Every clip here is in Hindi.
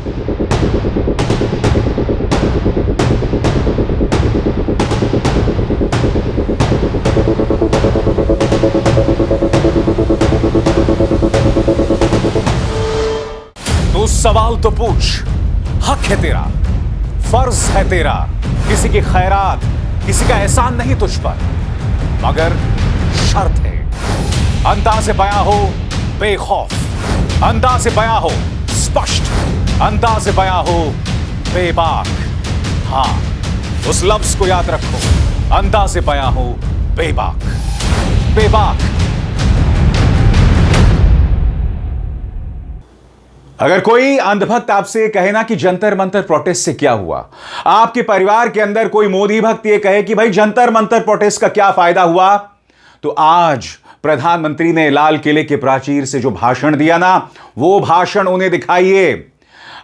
तू सवाल तो पूछ, हक है तेरा, फर्ज है तेरा, किसी की खैरात, किसी का एहसान नहीं तुझ पर, मगर शर्त है, अंदाज़े बयां हो बेखौफ, अंदाज़े बयां हो स्पष्ट, अंदाज़े बयां हो बेबाक। हां, उस लफ्ज को याद रखो, अंदाज़े बयां हो बेबाक, बेबाक। अगर कोई अंधभक्त आपसे कहे ना कि जंतर मंतर प्रोटेस्ट से क्या हुआ, आपके परिवार के अंदर कोई मोदी भक्त ये कहे कि भाई जंतर मंतर प्रोटेस्ट का क्या फायदा हुआ, तो आज प्रधानमंत्री ने लाल किले के प्राचीर से जो भाषण दिया ना, वो भाषण उन्हें दिखाइए।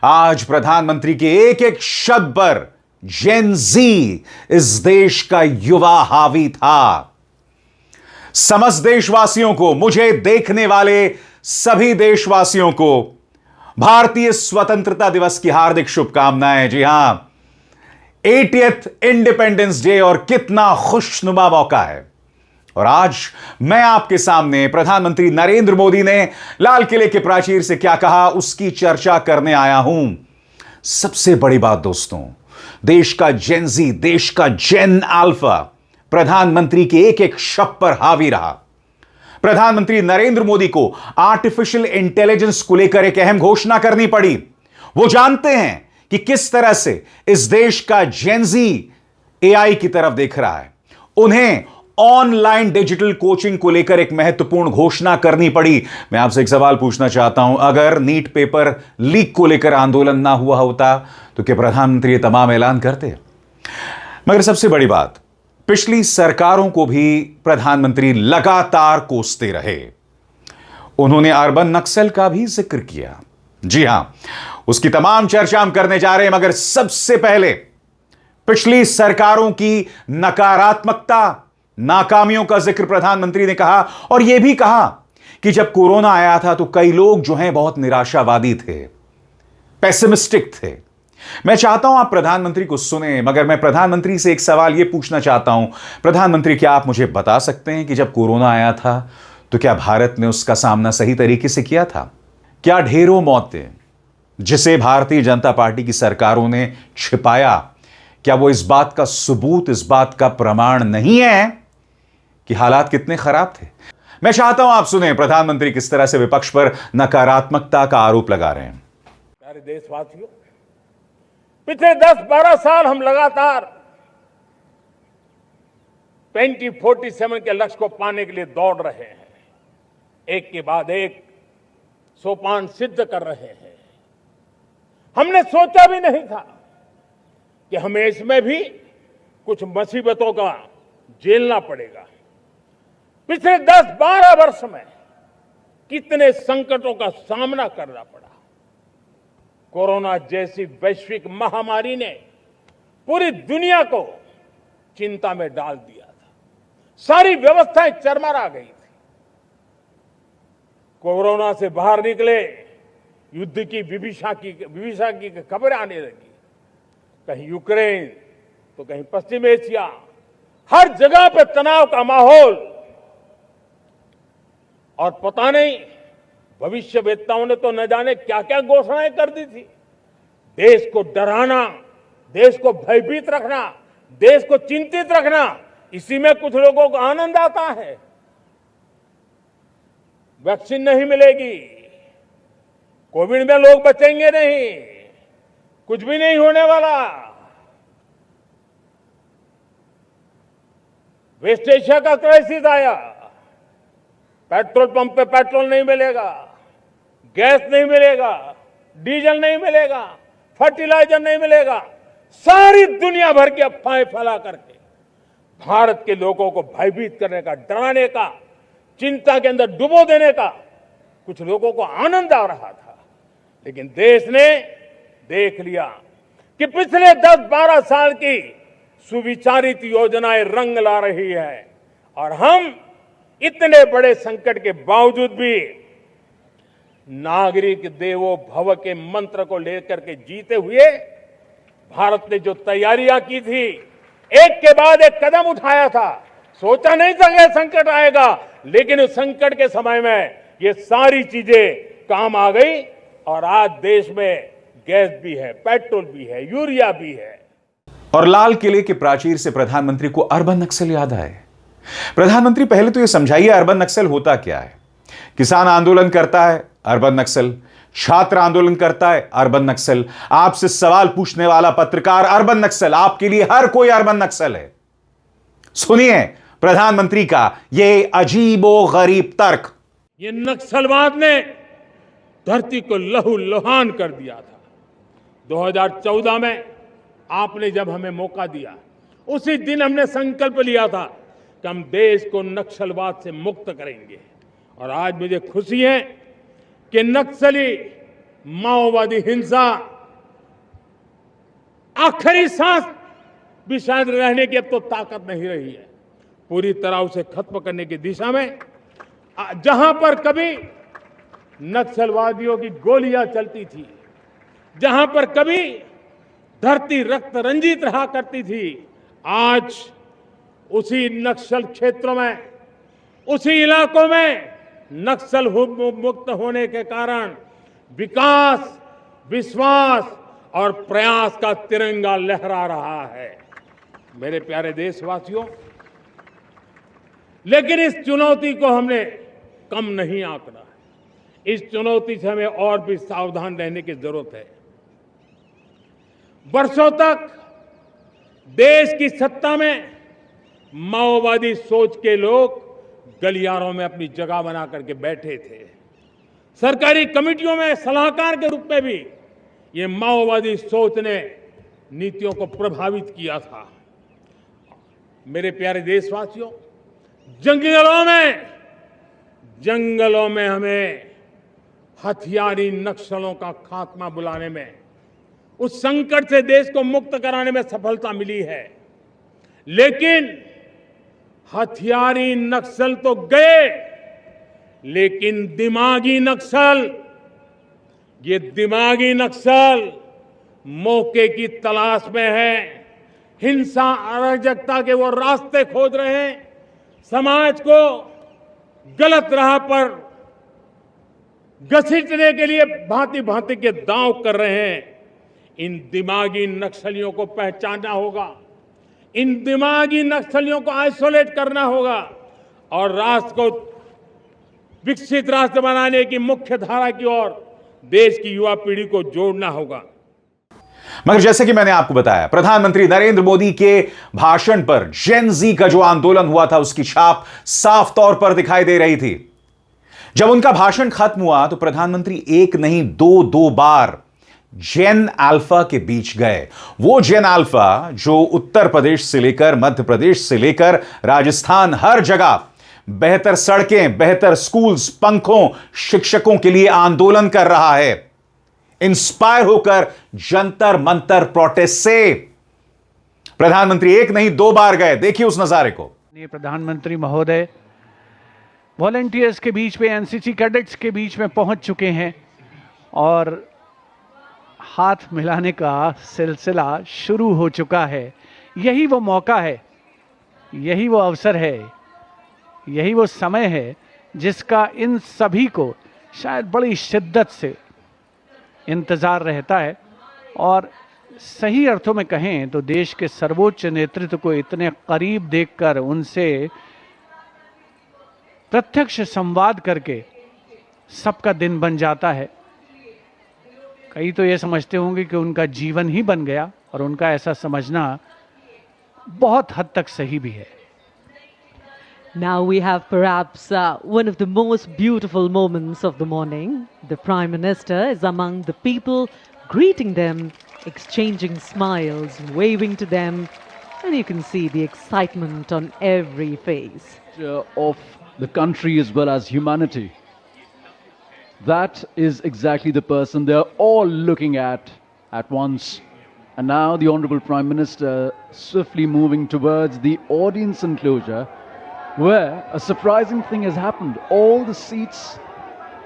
आज प्रधानमंत्री के एक एक शब्द पर जेन जी, इस देश का युवा हावी था। समस्त देशवासियों को, मुझे देखने वाले सभी देशवासियों को भारतीय स्वतंत्रता दिवस की हार्दिक शुभकामनाएं। जी हां, 80th इंडिपेंडेंस डे, और कितना खुशनुमा मौका है। और आज मैं आपके सामने प्रधानमंत्री नरेंद्र मोदी ने लाल किले के प्राचीर से क्या कहा, उसकी चर्चा करने आया हूं। सबसे बड़ी बात दोस्तों, देश का जेन जी, देश का जेन अल्फा प्रधानमंत्री के एक एक शब्द पर हावी रहा। प्रधानमंत्री नरेंद्र मोदी को आर्टिफिशियल इंटेलिजेंस को लेकर एक अहम घोषणा करनी पड़ी। वो जानते हैं कि किस तरह से इस देश का जेन जी एआई की तरफ देख रहा है। उन्हें ऑनलाइन डिजिटल कोचिंग को लेकर एक महत्वपूर्ण घोषणा करनी पड़ी। मैं आपसे एक सवाल पूछना चाहता हूं, अगर नीट पेपर लीक को लेकर आंदोलन ना हुआ होता तो क्या प्रधानमंत्री ये तमाम ऐलान करते? मगर सबसे बड़ी बात, पिछली सरकारों को भी प्रधानमंत्री लगातार कोसते रहे। उन्होंने अर्बन नक्सल का भी जिक्र किया। जी हां, उसकी तमाम चर्चा हम करने जा रहे हैं, मगर सबसे पहले पिछली सरकारों की नकारात्मकता, नाकामियों का जिक्र प्रधानमंत्री ने कहा। और यह भी कहा कि जब कोरोना आया था तो कई लोग जो हैं बहुत निराशावादी थे, पेसिमिस्टिक थे। मैं चाहता हूं आप प्रधानमंत्री को सुने, मगर मैं प्रधानमंत्री से एक सवाल यह पूछना चाहता हूं। प्रधानमंत्री, क्या आप मुझे बता सकते हैं कि जब कोरोना आया था तो क्या भारत ने उसका सामना सही तरीके से किया था? क्या ढेरों मौतें जिसे भारतीय जनता पार्टी की सरकारों ने छिपाया, क्या वो इस बात का सबूत, इस बात का प्रमाण नहीं है कि हालात कितने खराब थे? मैं चाहता हूं आप सुने प्रधानमंत्री किस तरह से विपक्ष पर नकारात्मकता का आरोप लगा रहे हैं। प्यारे देशवासियों, पिछले 10-12 साल हम लगातार 2047 के लक्ष्य को पाने के लिए दौड़ रहे हैं। एक के बाद एक सोपान सिद्ध कर रहे हैं। हमने सोचा भी नहीं था कि हमें इसमें भी कुछ मुसीबतों का झेलना पड़ेगा। पिछले 10-12 वर्ष में कितने संकटों का सामना करना पड़ा। कोरोना जैसी वैश्विक महामारी ने पूरी दुनिया को चिंता में डाल दिया था। सारी व्यवस्थाएं चरमरा गई थी। कोरोना से बाहर निकले, युद्ध की विभीषा की खबरें आने लगी। कहीं यूक्रेन तो कहीं पश्चिम एशिया, हर जगह पे तनाव का माहौल। और पता नहीं भविष्यवेत्ताओं ने तो न जाने क्या क्या घोषणाएं कर दी थी। देश को डराना, देश को भयभीत रखना, देश को चिंतित रखना, इसी में कुछ लोगों को आनंद आता है। वैक्सीन नहीं मिलेगी, कोविड में लोग बचेंगे नहीं, कुछ भी नहीं होने वाला। वेस्ट एशिया का क्राइसिस आया, पेट्रोल पंप पे पेट्रोल नहीं मिलेगा, गैस नहीं मिलेगा, डीजल नहीं मिलेगा, फर्टिलाइजर नहीं मिलेगा। सारी दुनिया भर की अफवाहें फैला करके भारत के लोगों को भयभीत करने का, डराने का, चिंता के अंदर डुबो देने का कुछ लोगों को आनंद आ रहा था। लेकिन देश ने देख लिया कि पिछले 10-12 साल की सुविचारित योजनाएं रंग ला रही है और हम इतने बड़े संकट के बावजूद भी नागरिक देवो भव के मंत्र को लेकर के जीते हुए भारत ने जो तैयारियां की थी, एक के बाद एक कदम उठाया था। सोचा नहीं था कि संकट आएगा, लेकिन उस संकट के समय में ये सारी चीजें काम आ गई और आज देश में गैस भी है, पेट्रोल भी है, यूरिया भी है। और लाल किले के प्राचीर से प्रधानमंत्री को अर्बन नक्सल याद आए। प्रधानमंत्री पहले तो यह समझाइए, अर्बन नक्सल होता क्या है? किसान आंदोलन करता है, अर्बन नक्सल। छात्र आंदोलन करता है, अर्बन नक्सल। आपसे सवाल पूछने वाला पत्रकार, अर्बन नक्सल। आपके लिए हर कोई अर्बन नक्सल है। सुनिए प्रधानमंत्री का यह अजीबो गरीब तर्क। ये नक्सलवाद ने धरती को लहू लुहान कर दिया था। 2014 में आपने जब हमें मौका दिया, उसी दिन हमने संकल्प लिया था कि हम देश को नक्सलवाद से मुक्त करेंगे। और आज मुझे खुशी है कि नक्सली माओवादी हिंसा आखिरी सांस भी शायद रहने की अब तो ताकत नहीं रही है। पूरी तरह उसे खत्म करने की दिशा में जहां पर कभी नक्सलवादियों की गोलियां चलती थी, जहां पर कभी धरती रक्त रंजित रहा करती थी, आज उसी नक्सल क्षेत्रों में, उसी इलाकों में नक्सल मुक्त होने के कारण विकास, विश्वास और प्रयास का तिरंगा लहरा रहा है। मेरे प्यारे देशवासियों, लेकिन इस चुनौती को हमने कम नहीं आंकना है। इस चुनौती से हमें और भी सावधान रहने की जरूरत है। वर्षों तक देश की सत्ता में माओवादी सोच के लोग गलियारों में अपनी जगह बना करके बैठे थे। सरकारी कमेटियों में सलाहकार के रूप में भी ये माओवादी सोच ने नीतियों को प्रभावित किया था। मेरे प्यारे देशवासियों, जंगलों में हमें हथियारी नक्सलों का खात्मा बुलाने में, उस संकट से देश को मुक्त कराने में सफलता मिली है। लेकिन हथियारी नक्सल तो गए, लेकिन दिमागी नक्सल, ये दिमागी नक्सल मौके की तलाश में है। हिंसा, अराजकता के वो रास्ते खोज रहे हैं, समाज को गलत राह पर घसीटने के लिए भांति भांति के दांव कर रहे हैं। इन दिमागी नक्सलियों को पहचानना होगा, इन दिमागी नक्सलियों को आइसोलेट करना होगा और राष्ट्र को विकसित राष्ट्र बनाने की मुख्य धारा की ओर देश की युवा पीढ़ी को जोड़ना होगा। मगर जैसे कि मैंने आपको बताया, प्रधानमंत्री नरेंद्र मोदी के भाषण पर जेन जी का जो आंदोलन हुआ था, उसकी छाप साफ तौर पर दिखाई दे रही थी। जब उनका भाषण खत्म हुआ तो प्रधानमंत्री एक नहीं दो बार जेन अल्फा के बीच गए। वो जेन अल्फा जो उत्तर प्रदेश से लेकर मध्य प्रदेश से लेकर राजस्थान, हर जगह बेहतर सड़कें, बेहतर स्कूल्स, पंखों, शिक्षकों के लिए आंदोलन कर रहा है, इंस्पायर होकर जंतर मंतर प्रोटेस्ट से। प्रधानमंत्री एक नहीं दो बार गए। देखिए उस नजारे को। प्रधानमंत्री महोदय वॉलंटियर्स के बीच में, एनसीसी कैडेट्स के बीच में पहुंच चुके हैं और हाथ मिलाने का सिलसिला शुरू हो चुका है। यही वो मौका है, यही वो अवसर है, यही वो समय है जिसका इन सभी को शायद बड़ी शिद्दत से इंतज़ार रहता है। और सही अर्थों में कहें तो देश के सर्वोच्च नेतृत्व को इतने करीब देखकर, उनसे प्रत्यक्ष संवाद करके सबका दिन बन जाता है। कई तो ये समझते होंगे कि उनका जीवन ही बन गया, और उनका ऐसा समझना बहुत हद तक सही भी है। Now we have perhaps one of the most beautiful moments of the morning. The Prime Minister is among the people, greeting them, exchanging smiles, waving to them, and you can see the excitement on every face. Of the country as well as humanity. That is exactly the person they are all looking at once. And now the Honorable Prime Minister swiftly moving towards the audience enclosure, where a surprising thing has happened. All the seats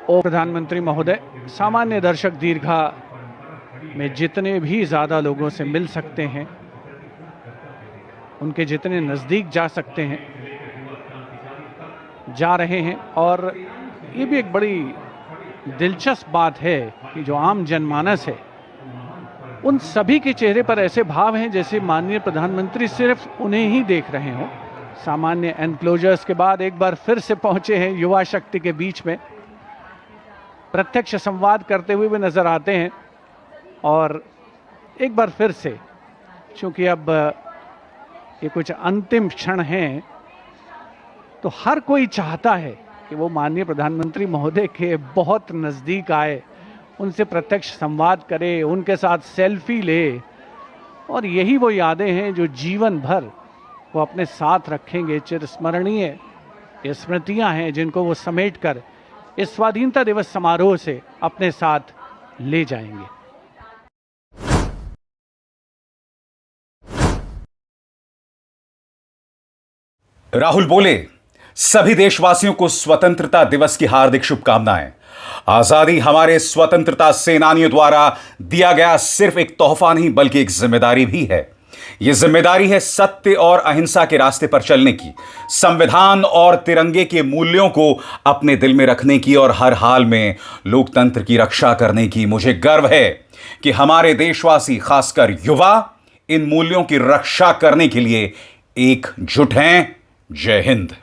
ओ प्रधानमंत्री महोदय, सामान्य दर्शक दीर्घा में जितने भी ज़्यादा लोगों से मिल सकते हैं, उनके जितने नज़दीक जा सकते हैं, जा रहे हैं। और ये भी एक बड़ी दिलचस्प बात है कि जो आम जनमानस है, उन सभी के चेहरे पर ऐसे भाव हैं जैसे माननीय प्रधानमंत्री सिर्फ उन्हें ही देख रहे हों। सामान्य एनक्लोजर्स के बाद एक बार फिर से पहुंचे हैं युवा शक्ति के बीच में, प्रत्यक्ष संवाद करते हुए भी नजर आते हैं। और एक बार फिर से, चूंकि अब ये कुछ अंतिम क्षण हैं, तो हर कोई चाहता है कि वो माननीय प्रधानमंत्री महोदय के बहुत नज़दीक आए, उनसे प्रत्यक्ष संवाद करे, उनके साथ सेल्फी ले। और यही वो यादें हैं जो जीवन भर वो अपने साथ रखेंगे। चिरस्मरणीय ये स्मृतियाँ हैं जिनको वो समेट कर इस स्वाधीनता दिवस समारोह से अपने साथ ले जाएंगे। राहुल बोले, सभी देशवासियों को स्वतंत्रता दिवस की हार्दिक शुभकामनाएं। आजादी हमारे स्वतंत्रता सेनानियों द्वारा दिया गया सिर्फ एक तोहफा नहीं बल्कि एक जिम्मेदारी भी है। यह जिम्मेदारी है सत्य और अहिंसा के रास्ते पर चलने की, संविधान और तिरंगे के मूल्यों को अपने दिल में रखने की और हर हाल में लोकतंत्र की रक्षा करने की। मुझे गर्व है कि हमारे देशवासी, खासकर युवा, इन मूल्यों की रक्षा करने के लिए एकजुट हैं। जय हिंद।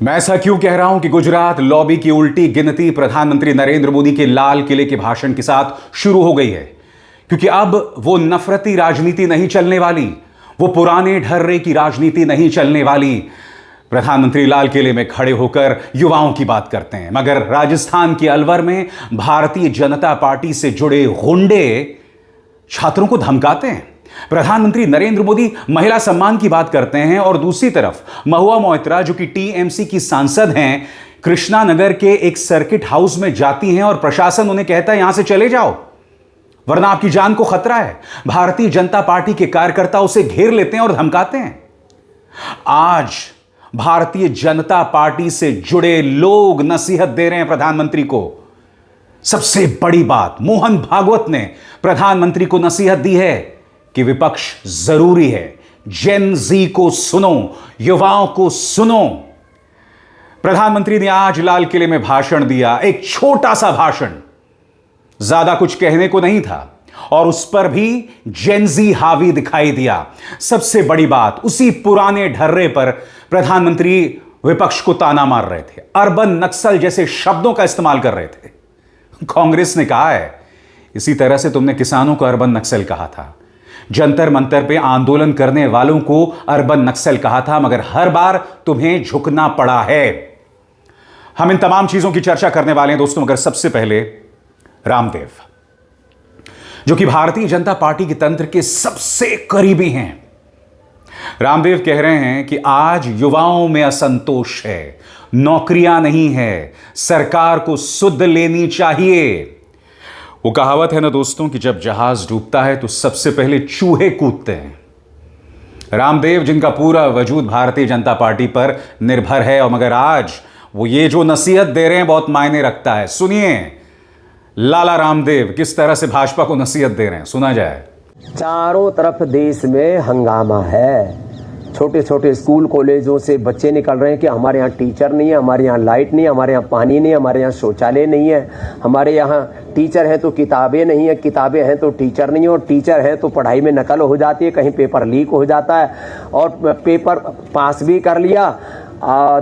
मैं ऐसा क्यों कह रहा हूं कि गुजरात लॉबी की उल्टी गिनती प्रधानमंत्री नरेंद्र मोदी के लाल किले के भाषण के साथ शुरू हो गई है? क्योंकि अब वो नफरती राजनीति नहीं चलने वाली, वो पुराने ढर्रे की राजनीति नहीं चलने वाली। प्रधानमंत्री लाल किले में खड़े होकर युवाओं की बात करते हैं, मगर राजस्थान के अलवर में भारतीय जनता पार्टी से जुड़े गुंडे छात्रों को धमकाते हैं। प्रधानमंत्री नरेंद्र मोदी महिला सम्मान की बात करते हैं और दूसरी तरफ महुआ मोइत्रा, जो कि टीएमसी की सांसद हैं, कृष्णा नगर के एक सर्किट हाउस में जाती हैं और प्रशासन उन्हें कहता है यहां से चले जाओ वरना आपकी जान को खतरा है। भारतीय जनता पार्टी के कार्यकर्ता उसे घेर लेते हैं और धमकाते हैं। आज भारतीय जनता पार्टी से जुड़े लोग नसीहत दे रहे हैं प्रधानमंत्री को। सबसे बड़ी बात, मोहन भागवत ने प्रधानमंत्री को नसीहत दी है कि विपक्ष जरूरी है। जेन जी को सुनो, युवाओं को सुनो। प्रधानमंत्री ने आज लाल किले में भाषण दिया, एक छोटा सा भाषण, ज्यादा कुछ कहने को नहीं था और उस पर भी जेन जी हावी दिखाई दिया। सबसे बड़ी बात, उसी पुराने ढर्रे पर प्रधानमंत्री विपक्ष को ताना मार रहे थे, अर्बन नक्सल जैसे शब्दों का इस्तेमाल कर रहे थे। कांग्रेस ने कहा है, इसी तरह से तुमने किसानों को अर्बन नक्सल कहा था, जंतर मंतर पे आंदोलन करने वालों को अर्बन नक्सल कहा था, मगर हर बार तुम्हें झुकना पड़ा है। हम इन तमाम चीजों की चर्चा करने वाले हैं दोस्तों, मगर सबसे पहले रामदेव, जो कि भारतीय जनता पार्टी के तंत्र के सबसे करीबी हैं। रामदेव कह रहे हैं कि आज युवाओं में असंतोष है, नौकरियां नहीं है, सरकार को सुध लेनी चाहिए। वो कहावत है ना दोस्तों कि जब जहाज डूबता है तो सबसे पहले चूहे कूदते हैं। रामदेव, जिनका पूरा वजूद भारतीय जनता पार्टी पर निर्भर है, और मगर आज वो ये जो नसीहत दे रहे हैं बहुत मायने रखता है। सुनिए लाला रामदेव किस तरह से भाजपा को नसीहत दे रहे हैं, सुना जाए। चारों तरफ देश में हंगामा है। छोटे छोटे स्कूल कॉलेजों से बच्चे निकल रहे हैं कि हमारे यहाँ टीचर नहीं है, हमारे यहाँ लाइट नहीं है, हमारे यहाँ पानी नहीं है, हमारे यहाँ शौचालय नहीं है, हमारे यहाँ टीचर है तो किताबें नहीं है, किताबें हैं तो टीचर नहीं है, और टीचर है तो पढ़ाई में नकल हो जाती है, कहीं पेपर लीक हो जाता है, और पेपर पास भी कर लिया,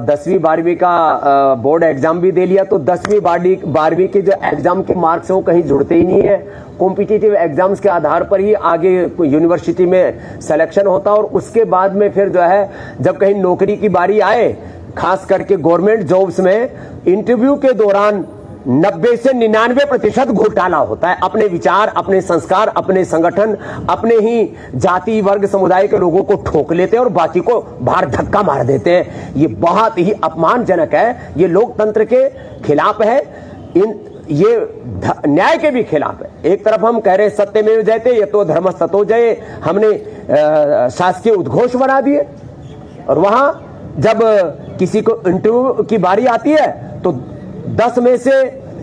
10वीं 12वीं का बोर्ड एग्जाम भी दे लिया, तो 10वीं 12वीं के जो एग्जाम के मार्क्स हैं वो कहीं जुड़ते ही नहीं है। कॉम्पिटिटिव एग्जाम्स के आधार पर ही आगे यूनिवर्सिटी में सिलेक्शन होता है, और उसके बाद में फिर जो है जब कहीं नौकरी की बारी आए, खास करके गवर्नमेंट जॉब्स में इंटरव्यू के दौरान 90 से 99% घोटाला होता है। अपने विचार, अपने संस्कार, अपने संगठन, अपने ही जाति वर्ग समुदाय के लोगों को ठोक लेते हैं और बाकी को बाहर धक्का मार देते हैं। ये बहुत ही अपमानजनक है, ये लोकतंत्र के खिलाफ है। ये न्याय के भी खिलाफ है। एक तरफ हम कह रहे हैं सत्यमेव जयते, ये तो धर्मस्ततो जये, हमने शासकीय उद्घोष बना दिए, और वहां जब किसी को इंटरव्यू की बारी आती है तो 10 में से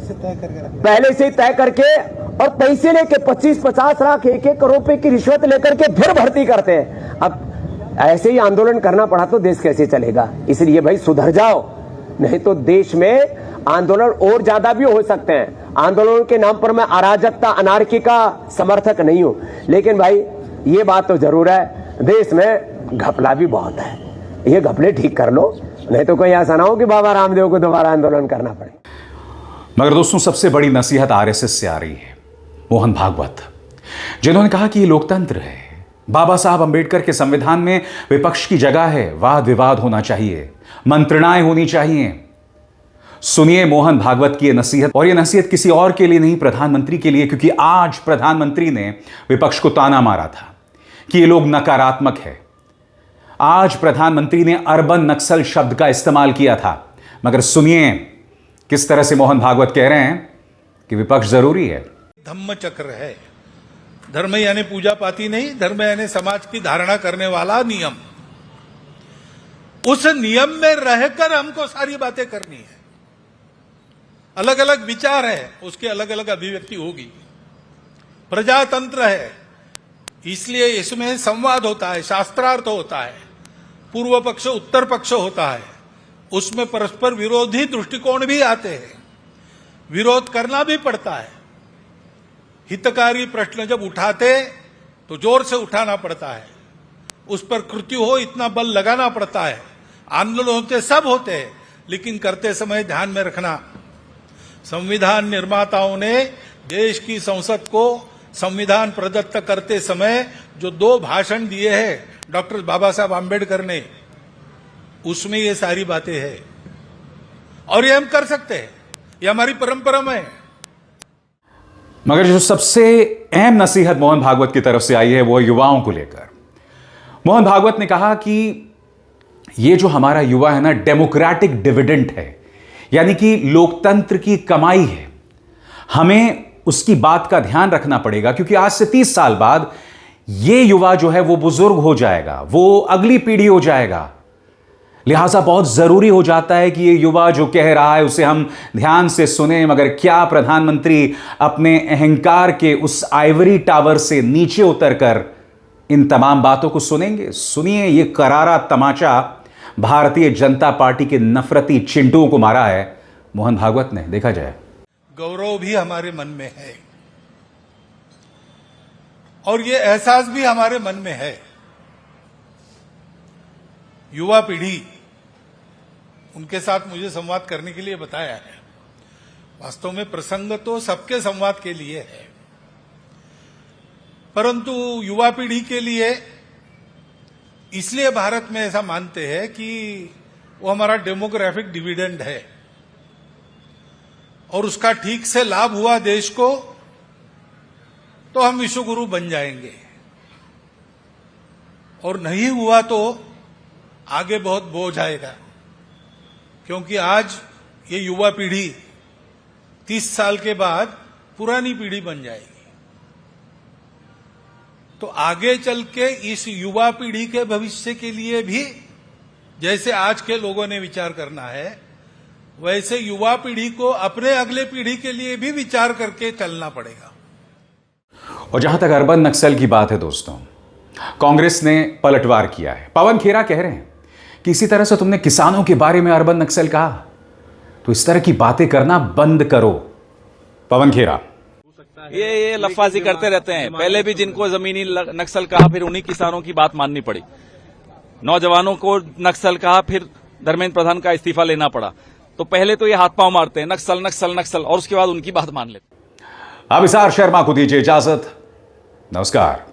पहले से ही तय करके और पैसे लेके 25-50 लाख 1-1 करोड़ रुपए की रिश्वत लेकर के फिर भर्ती करते हैं। अब ऐसे ही आंदोलन करना पड़ा तो देश कैसे चलेगा? इसलिए भाई सुधर जाओ, नहीं तो देश में आंदोलन और ज्यादा भी हो सकते हैं। आंदोलन के नाम पर मैं अराजकता, अनार्की का समर्थक नहीं हूं, लेकिन भाई ये बात तो जरूर है, देश में घपला भी बहुत है। ये घपले ठीक कर लो, नहीं तो कोई ऐसा ना हो कि बाबा रामदेव को दोबारा आंदोलन करना पड़े। मगर दोस्तों, सबसे बड़ी नसीहत आरएसएस से आ रही है। मोहन भागवत, जिन्होंने कहा कि ये लोकतंत्र है, बाबा साहब अंबेडकर के संविधान में विपक्ष की जगह है, वाद विवाद होना चाहिए, मंत्रणाएं होनी चाहिए। सुनिए मोहन भागवत की ये नसीहत, और ये नसीहत किसी और के लिए नहीं, प्रधानमंत्री के लिए, क्योंकि आज प्रधानमंत्री ने विपक्ष को ताना मारा था कि ये लोग नकारात्मक है। आज प्रधानमंत्री ने अर्बन नक्सल शब्द का इस्तेमाल किया था, मगर सुनिए किस तरह से मोहन भागवत कह रहे हैं कि विपक्ष जरूरी है। धम्म चक्र है। धर्म यानी पूजा पाती नहीं, धर्म यानी समाज की धारणा करने वाला नियम। उस नियम में रहकर हमको सारी बातें करनी है। अलग अलग विचार है, उसकी अलग अलग अभिव्यक्ति होगी। प्रजातंत्र है, इसलिए इसमें संवाद होता है, शास्त्रार्थ होता है, पूर्व पक्ष उत्तर पक्ष होता है, उसमें परस्पर विरोधी दृष्टिकोण भी आते हैं, विरोध करना भी पड़ता है। हितकारी प्रश्न जब उठाते तो जोर से उठाना पड़ता है, उस पर कृत्य हो इतना बल लगाना पड़ता है। आंदोलन होते सब होते हैं, लेकिन करते समय ध्यान में रखना, संविधान निर्माताओं ने देश की संसद को संविधान प्रदत्त करते समय जो 2 भाषण दिए हैं डॉक्टर बाबा साहब आम्बेडकर ने, उसमें ये सारी बातें हैं, और ये हम कर सकते हैं, ये हमारी परंपरा में है। मगर जो सबसे अहम नसीहत मोहन भागवत की तरफ से आई है वो युवाओं को लेकर। मोहन भागवत ने कहा कि ये जो हमारा युवा है ना, डेमोक्रेटिक डिविडेंड है, यानी कि लोकतंत्र की कमाई है। हमें उसकी बात का ध्यान रखना पड़ेगा, क्योंकि आज से 30 साल बाद ये युवा जो है वो बुजुर्ग हो जाएगा, वो अगली पीढ़ी हो जाएगा। लिहाजा बहुत जरूरी हो जाता है कि ये युवा जो कह रहा है उसे हम ध्यान से सुने। मगर क्या प्रधानमंत्री अपने अहंकार के उस आइवरी टावर से नीचे उतरकर इन तमाम बातों को सुनेंगे? सुनिए ये करारा तमाचा भारतीय जनता पार्टी के नफरती चिंटुओं को मारा है मोहन भागवत ने। देखा जाए, गौरव भी हमारे मन में है और ये एहसास भी हमारे मन में है। युवा पीढ़ी, उनके साथ मुझे संवाद करने के लिए बताया है। वास्तव में प्रसंग तो सबके संवाद के लिए है, परंतु युवा पीढ़ी के लिए इसलिए भारत में ऐसा मानते हैं कि वो हमारा डेमोग्राफिक डिविडेंड है और उसका ठीक से लाभ हुआ देश को तो हम विश्वगुरु बन जाएंगे, और नहीं हुआ तो आगे बहुत बोझ आएगा। क्योंकि आज ये युवा पीढ़ी 30 साल के बाद पुरानी पीढ़ी बन जाएगी, तो आगे चल के इस युवा पीढ़ी के भविष्य के लिए भी जैसे आज के लोगों ने विचार करना है, वैसे युवा पीढ़ी को अपने अगले पीढ़ी के लिए भी विचार करके चलना पड़ेगा। और जहां तक अर्बन नक्सल की बात है दोस्तों, कांग्रेस ने पलटवार किया है। पवन खेरा कह रहे हैं कि इसी तरह से तुमने किसानों के बारे में अर्बन नक्सल कहा, तो इस तरह की बातें करना बंद करो। पवन खेरा, ये लफाजी करते रहते हैं। पहले भी जिनको जमीनी नक्सल कहा, फिर उन्हीं किसानों की बात माननी पड़ी। नौजवानों को नक्सल कहा, फिर धर्मेंद्र प्रधान का इस्तीफा लेना पड़ा। तो पहले तो ये हाथ पांव मारते हैं, नक्सल नक्सल नक्सल, और उसके बाद उनकी बात मान लेते। अभिसार शर्मा को दीजिए इजाजत। नमस्कार।